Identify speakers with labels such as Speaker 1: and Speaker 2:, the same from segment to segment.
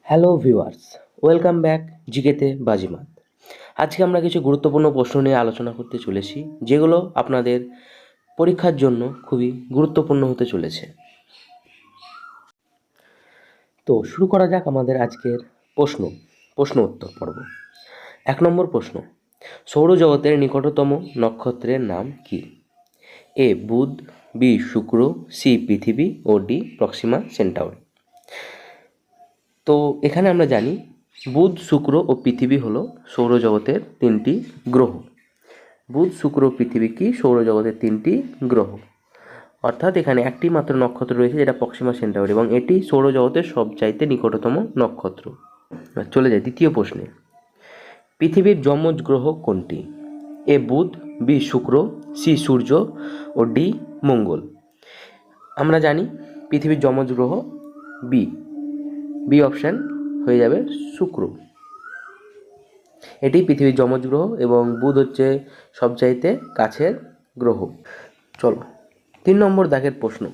Speaker 1: Hello viewers, welcome back জিকেতে বাজিমাত। আজকে আমরা কিছু গুরুত্বপূর্ণ প্রশ্ন নিয়ে আলোচনা করতে চলেছি, যেগুলো আপনাদের পরীক্ষার জন্য খুবই গুরুত্বপূর্ণ হতে চলেছে। তো শুরু করা যাক আমাদের আজকের প্রশ্ন উত্তর পর্ব। 1 নম্বর প্রশ্ন, সৌরজগতের নিকটতম নক্ষত্রের নাম কি? এ বুধ, বি শুক্র, সি পৃথিবী ও ডি প্রক্সিমা সেন্টাউরি। তো এখানে আমরা জানি বুধ, শুক্র ও পৃথিবী হলো সৌরজগতের 3টি গ্রহ। বুধ, শুক্র ও পৃথিবী কি সৌরজগতের 3টি গ্রহ, অর্থাৎ এখানে একটি মাত্র নক্ষত্র রয়েছে যেটা প্রক্সিমা সেন্টাউরি, এবং এটি সৌরজগতের সবচাইতে নিকটতম নক্ষত্র। চলে যায় দ্বিতীয় প্রশ্নে। পৃথিবীর যমজ গ্রহ কোনটি? এ বুধ, বি শুক্র, সি সূর্য ও ডি মঙ্গল। আমরা জানি পৃথিবীর যমজ গ্রহ বি অপশান হয়ে যাবে শুক্র। এটি পৃথিবীর যমজ গ্রহ এবং বুধ হচ্ছে সবচাইতে কাছের গ্রহ। চলো 3 নম্বর দাগের প্রশ্ন,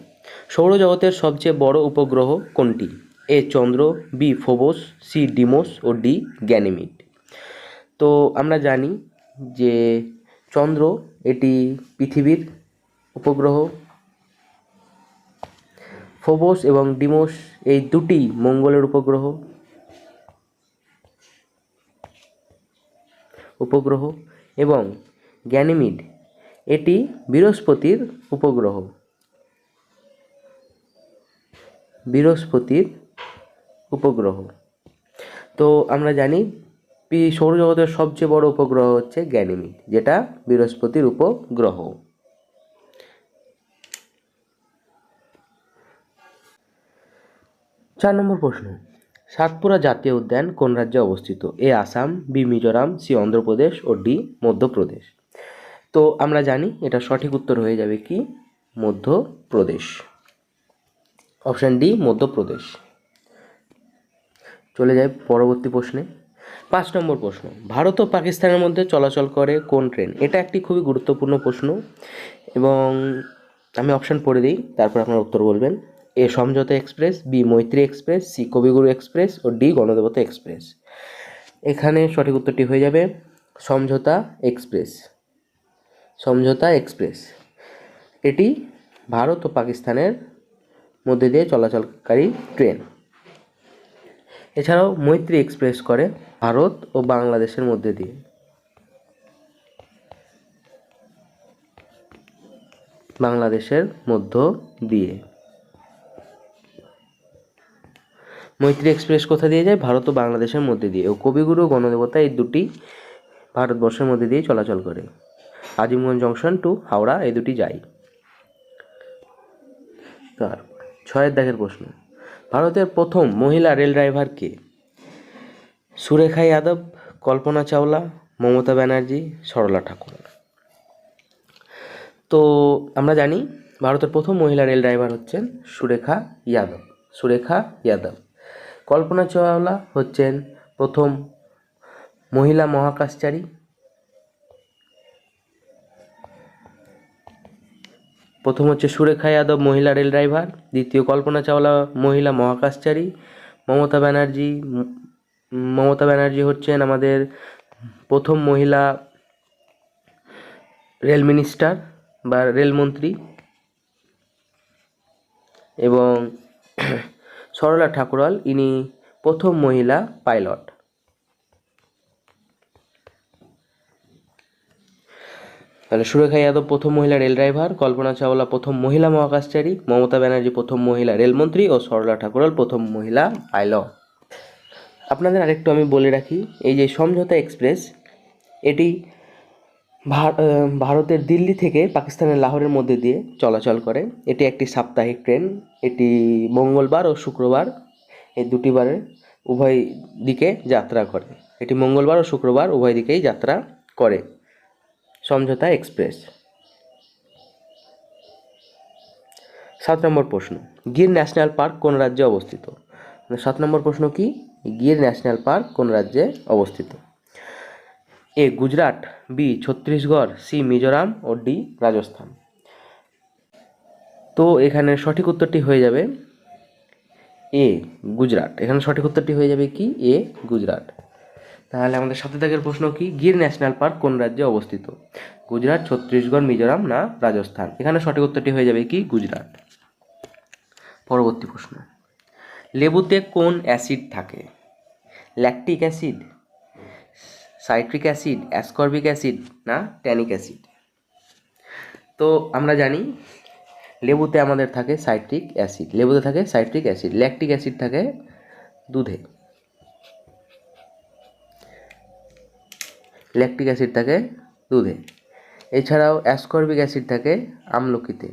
Speaker 1: সৌরজগতের সবচেয়ে বড় উপগ্রহ কোনটি? এ চন্দ্র, বি ফোবস, সি ডিমোস ও ডি গ্যানিমিড। তো আমরা জানি যে চন্দ্র এটি পৃথিবীর উপগ্রহ, ফোবস এবং ডিমোস এই দুটি মঙ্গলের উপগ্রহ এবং গ্যানিমিড এটি বৃহস্পতির উপগ্রহ। তো আমরা জানি সৌরজগতের সবচেয়ে বড় উপগ্রহ হচ্ছে গ্যানিমিড, যেটা বৃহস্পতির উপগ্রহ। 4 নম্বর প্রশ্ন, সাতপুরা জাতীয় উদ্যান কোন রাজ্যে অবস্থিত? এ আসাম, বি মিজোরাম, সি অন্ধ্রপ্রদেশ ও ডি মধ্যপ্রদেশ। তো আমরা জানি এটা সঠিক উত্তর হয়ে যাবে কি মধ্যপ্রদেশ, অপশান ডি মধ্যপ্রদেশ। চলে যায় পরবর্তী প্রশ্নে। 5 নম্বর প্রশ্ন, ভারত ও পাকিস্তানের মধ্যে চলাচল করে কোন ট্রেন? এটা একটি খুবই গুরুত্বপূর্ণ প্রশ্ন এবং আমি অপশান পড়ে দিই, তারপর আপনার উত্তর বলবেন। এ সমঝোতা এক্সপ্রেস, বি মৈত্রী এক্সপ্রেস, সি কবিগুরু এক্সপ্রেস ও ডি গণদেবতা এক্সপ্রেস। এখানে সঠিক উত্তরটি হয়ে যাবে সমঝোতা এক্সপ্রেস। এটি ভারত ও পাকিস্তানের মধ্যে দিয়ে চলাচলকারী ট্রেন। এছাড়াও মৈত্রী এক্সপ্রেস করে ভারত ও বাংলাদেশের মধ্যে দিয়ে। মৈত্রী এক্সপ্রেস কোথা দিয়ে যায়? ভারত ও বাংলাদেশের মধ্যে দিয়ে। ও কবিগুরু ও গণদেবতা এই দুটি ভারতবর্ষের মধ্যে দিয়ে চলাচল করে। আজিমগঞ্জ জংশন টু হাওড়া এই দুটি যায়। তার 6 দাগের প্রশ্ন, ভারতের প্রথম মহিলা রেল ড্রাইভার কে? সুরেখা যাদব, কল্পনা চাওলা, মমতা ব্যানার্জি, সরলা ঠাকুর। তো আমরা জানি ভারতের প্রথম মহিলা রেল ড্রাইভার হচ্ছেন সুরেখা যাদব। কল্পনা চাওলা হচ্ছেন প্রথম মহিলা মহাকাশচারী। প্রথম হচ্ছে সুরেখা যাদব মহিলা রেল ড্রাইভার, দ্বিতীয় কল্পনা চাওলা মহিলা মহাকাশচারী, মমতা ব্যানার্জি হচ্ছেন আমাদের প্রথম মহিলা রেল মিনিস্টার বা রেলমন্ত্রী, এবং সরলা ঠাকুরাল ইনি প্রথম মহিলা পাইলট। তাহলে সুরেখা যাদব প্রথম মহিলা রেল ড্রাইভার, কল্পনা চাওলা প্রথম মহিলা মহাকাশচারী, মমতা ব্যানার্জি প্রথম মহিলা রেলমন্ত্রী ও সরলা ঠাকুরাল প্রথম মহিলা পাইলট। আপনাদের আরেকটু আমি বলে রাখি, এই যে সমঝোতা এক্সপ্রেস এটি ভারতের দিল্লি থেকে পাকিস্তানের লাহোরের মধ্যে দিয়ে চলাচল করে। এটি একটি সাপ্তাহিক ট্রেন। এটি মঙ্গলবার ও শুক্রবার এই দুটি বারে উভয় দিকে যাত্রা করে। সমঝোতা এক্সপ্রেস। 7 নম্বর প্রশ্ন, গির ন্যাশনাল পার্ক কোন রাজ্যে অবস্থিত? 7 নম্বর প্রশ্ন কি? গির ন্যাশনাল পার্ক কোন রাজ্যে অবস্থিত? এ গুজরাট, বি ছত্তিশগড়, সি মিজোরাম ও ডি রাজস্থান। তো এখানে সঠিক উত্তরটি হয়ে যাবে এ গুজরাট। এখানে সঠিক উত্তরটি হয়ে যাবে কি এ গুজরাট। তাহলে আমাদের 7 দাগের প্রশ্ন কি, গির ন্যাশনাল পার্ক কোন রাজ্যে অবস্থিত? গুজরাট, ছত্তিশগড়, মিজোরাম না রাজস্থান? এখানে সঠিক উত্তরটি হয়ে যাবে কি গুজরাট। পরবর্তী প্রশ্ন, লেবুতে কোন অ্যাসিড থাকে? Lactic acid, citric acid, ascorbic acid না ট্যানিক অ্যাসিড? তো আমরা জানি লেবুতে আমাদের থাকে সাইট্রিক অ্যাসিড, লেবুতে থাকে সাইট্রিক অ্যাসিড। ল্যাকটিক অ্যাসিড থাকে দুধে, ল্যাকটিক অ্যাসিড থাকে দুধে। এছাড়াও অ্যাসকর্বিক অ্যাসিড থাকে আমলকিতে,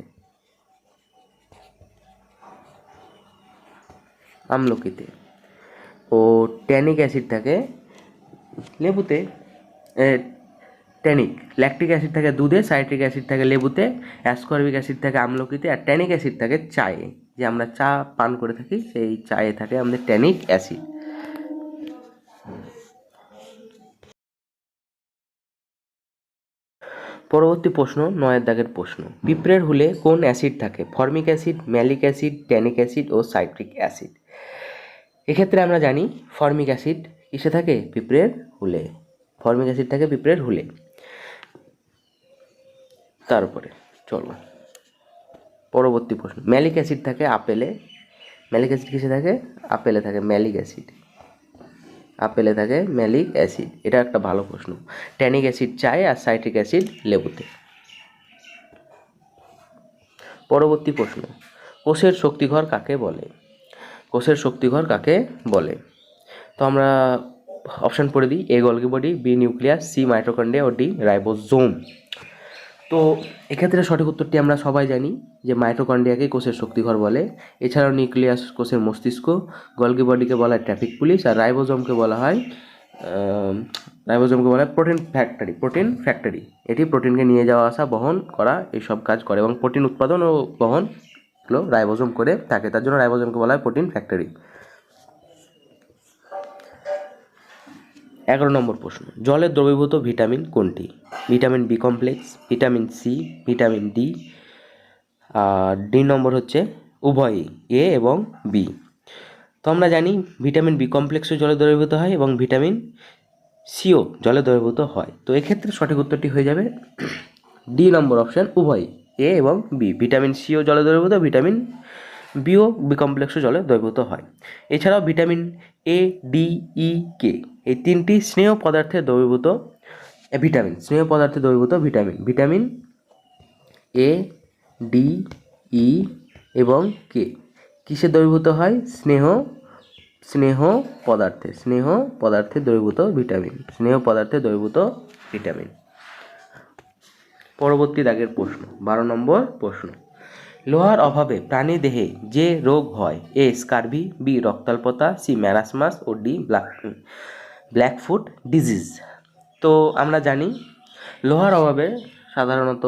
Speaker 1: আমলকিতে। ও ট্যানিক অ্যাসিড থাকে লেবুতে। ট্যানিক, ল্যাকটিক অ্যাসিড থাকে দুধে, সাইট্রিক অ্যাসিড থাকে লেবুতে, অ্যাসকর্বিক অ্যাসিড থাকে আমলকিতে, আর ট্যানিক অ্যাসিড থাকে চায়ে। যে আমরা চা পান করে থাকি সেই চায়ে থাকে আমাদের ট্যানিক অ্যাসিড। পরবর্তী প্রশ্ন 9 দাগের প্রশ্ন, পিঁপড়ের হুলে কোন অ্যাসিড থাকে? Formic acid, malic acid, tannic acid ও সাইট্রিক অ্যাসিড? এক্ষেত্রে আমরা জানি ফর্মিক অ্যাসিড কিসে থাকে? পিঁপড়ের হুলে। ফর্মিক অ্যাসিড থাকে পিঁপড়ের হুলে। তারপরে চলো পরবর্তী প্রশ্ন, ম্যালিক অ্যাসিড থাকে আপেলে। ম্যালিক অ্যাসিড কিসে থাকে? আপেলে থাকে ম্যালিক অ্যাসিড, আপেলে থাকে ম্যালিক অ্যাসিড। এটা একটা ভালো প্রশ্ন। ট্যানিক অ্যাসিড চায়ে আর সাইট্রিক অ্যাসিড লেবুতে। পরবর্তী প্রশ্ন, কোষের শক্তিঘর কাকে বলে? কোষের শক্তিঘর কাকে বলে? তো আমরা অপশান পড়ে দিই, A Golgi body, B nucleus, C mitochondria ও ডি রাইবোজোম। তো এক্ষেত্রে সঠিক উত্তরটি আমরা সবাই জানি যে মাইটোকন্ড্রিয়াকে কোষের শক্তিঘর বলে। এছাড়াও নিউক্লিয়াস কোষের মস্তিষ্ক, গলগি বডিকে বলা হয় ট্রাফিক পুলিশ, আর রাইবোজোমকে বলা হয় প্রোটিন ফ্যাক্টরি। প্রোটিন ফ্যাক্টরি, এটি প্রোটিনকে নিয়ে যাওয়া আসা বহন করা এইসব কাজ করে, এবং প্রোটিন উৎপাদন ও বহন রাইবোজোম করে থাকে, তার জন্য রাইবোজোমকে বলা হয় প্রোটিন ফ্যাক্টরি। 11 নম্বর প্রশ্ন, জলে দ্রবীভূত ভিটামিন কোনটি? Vitamin B complex, vitamin C, vitamin D, আর ডি নম্বর হচ্ছে উভয়ই, এ এবং বি। তো আমরা জানি ভিটামিন বি কমপ্লেক্সও জলে দ্রবীভূত হয় এবং ভিটামিন সিও জলে দ্রবীভূত হয়। তো এক্ষেত্রে সঠিক উত্তরটি হয়ে যাবে ডি নম্বর অপশান, উভয় এ এবং বি। ভিটামিন সিও জলে দ্রবীভূত, ভিটামিন বিও বি কমপ্লেক্সও জলে দ্রবীভূত হয়। এছাড়াও ভিটামিন এ, ডি, ই, কে এই তিনটি স্নেহ পদার্থে দ্রবীভূত ভিটামিন, স্নেহ পদার্থে দ্রবীভূত ভিটামিন। ভিটামিন এ, ডি, ই এবং কে কিসে দ্রবীভূত হয়? স্নেহ পদার্থে দ্রবীভূত ভিটামিন, স্নেহ পদার্থে দ্রবীভূত ভিটামিন। পরবর্তী দাগের প্রশ্ন 12 নম্বর প্রশ্ন, লোহার অভাবে প্রাণী দেহে যে রোগ হয়? এ স্কারভি, বি রক্তাল্পতা, সি ম্যারাসমাস ও ডি ব্ল্যাকফুট ডিজিজ? তো আমরা জানি লোহার অভাবে সাধারণত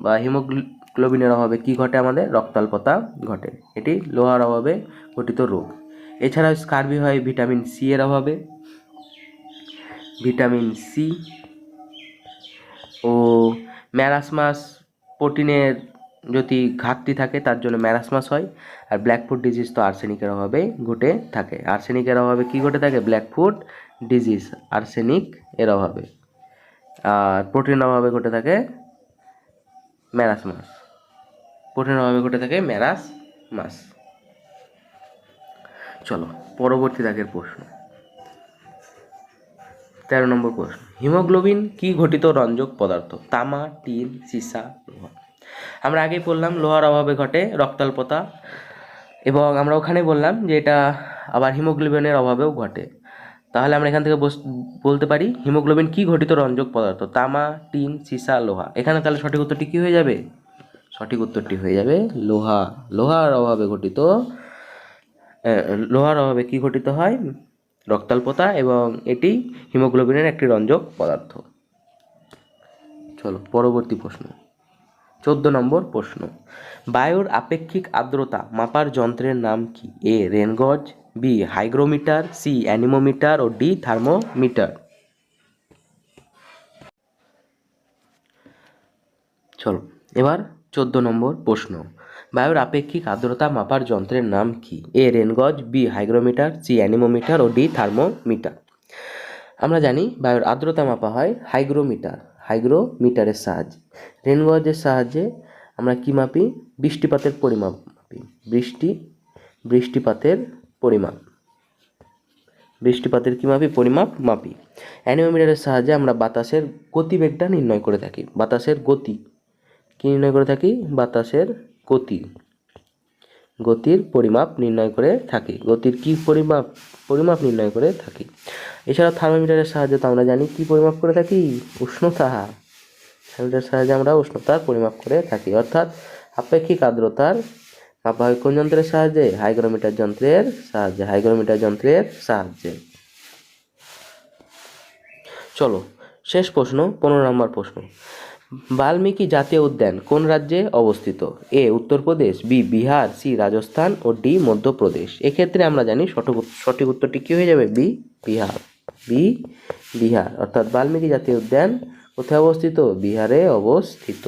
Speaker 1: বা হিমোগ্লোবিনের অভাবে কি ঘটে? আমাদের রক্তাল্পতা ঘটে, এটি লোহার অভাবে গঠিত রোগ। এছাড়াও স্কারভি হয় ভিটামিন সি এর অভাবে, ভিটামিন সি। ও ম্যারাসমাস প্রোটিনের যদি ঘাটতি থাকে তার জন্য ম্যারাসমাস হয়। আর ব্ল্যাকফুট ডিজিজ তো আর্সেনিকের অভাবে ঘটে থাকে। আর্সেনিকের অভাবে কি ঘটে থাকে? ব্ল্যাকফুট ডিজিজ, আর্সেনিক এর অভাবে। আর প্রোটিনের অভাবে ঘটে থাকে ম্যারাসমাস, প্রোটিনের অভাবে ঘটে থাকে ম্যারাসমাস। চলো পরবর্তী দাগের প্রশ্ন 13 নম্বর প্রশ্ন, হিমোগ্লোবিন কি ঘটিত রঞ্জক পদার্থ? তামা, টিন, সীসা, লোহা? আমরা আগেই বললাম লোহার অভাবে ঘটে রক্তাল্পতা, এবং আমরা ওখানে বললাম যে এটা আবার হিমোগ্লোবিনের অভাবেও ঘটে। তাহলে আমরা এখান থেকে বলতে পারি হিমোগ্লোবিন কি ঘটিত রঞ্জক পদার্থ? তামা, টিন, সীসা, লোহা। এখানে তাহলে সঠিক উত্তরটি কি হয়ে যাবে? সঠিক উত্তরটি হয়ে যাবে লোহা। লোহার অভাবে কি ঘটিত হয়? রক্তাল্পতা, এবং এটি হিমোগ্লোবিনের একটি রঞ্জক পদার্থ। চলো পরবর্তী প্রশ্ন 14 নম্বর প্রশ্ন, বায়ুর আপেক্ষিক আর্দ্রতা মাপার যন্ত্রের নাম কি? এ রেনগজ, বি হাইগ্রোমিটার, সি অ্যানিমোমিটার ও ডি থার্মোমিটার? চলো এবার 14 নম্বর প্রশ্ন, বায়ুর আপেক্ষিক আর্দ্রতা মাপার যন্ত্রের নাম কি? এ রেনগজ, বি হাইগ্রোমিটার, সি অ্যানিমোমিটার ও ডি থার্মোমিটার। আমরা জানি বায়ুর আর্দ্রতা মাপা হয় হাইগ্রোমিটারের সাহায্যে। রেনগজের সাহায্যে আমরা কি মাপি? বৃষ্টিপাতের পরিমাপ মাপি। বৃষ্টিপাতের পরিমাপ, বৃষ্টিপাতের কি মাপি? পরিমাপ মাপি। অ্যানিমোমিটারের সাহায্যে আমরা বাতাসের গতিবেগটা নির্ণয় করে থাকি। বাতাসের গতি কি নির্ণয় করে থাকি? বাতাসের গতির পরিমাপ নির্ণয় করে থাকি। গতির কি পরিমাপ নির্ণয় করে থাকি। এছাড়া থার্মোমিটারের সাহায্যে তো আমরা জানি কি পরিমাপ করে থাকি? উষ্ণতা। থার্মোমিটারের সাহায্যে আমরা উষ্ণতার পরিমাপ করে থাকি। অর্থাৎ আপেক্ষিক আর্দ্রতার মাপা হয় কোন যন্ত্রের সাহায্যে? হাইগ্রোমিটার যন্ত্রের সাহায্যে। চলো শেষ প্রশ্ন, 15 নম্বর প্রশ্ন। বাল্মীকি জাতীয় উদ্যান কোন রাজ্যে অবস্থিত? এ উত্তরপ্রদেশ, বি বিহার, সি রাজস্থান ও ডি মধ্যপ্রদেশ। এক্ষেত্রে আমরা জানি সঠিক উত্তরটি কি হয়ে যাবে? বিহার। অর্থাৎ বাল্মীকি জাতীয় উদ্যান কোথায় অবস্থিত? বিহারে অবস্থিত।